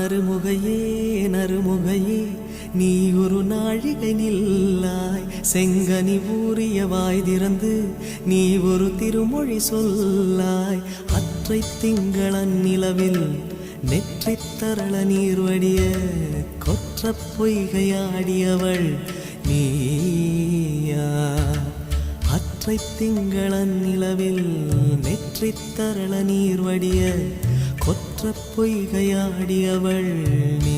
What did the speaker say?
நறுமுகையே நறுமுகையே நீ ஒரு நாழிகை நில்லாய் செங்கனி ஊறிய வாய் திறந்து நீ ஒரு திருமொழி சொல்லாய் அற்றை திங்களன் நிலவில் நெற்றித் தரள நீர் வடிய கொற்ற பொய்கையாடியவள் நீயா அற்றை திங்களன் நிலவில் நெற்றித் தரள நீர் வடிய கொற்ற பொய்கையாடியவள் நீ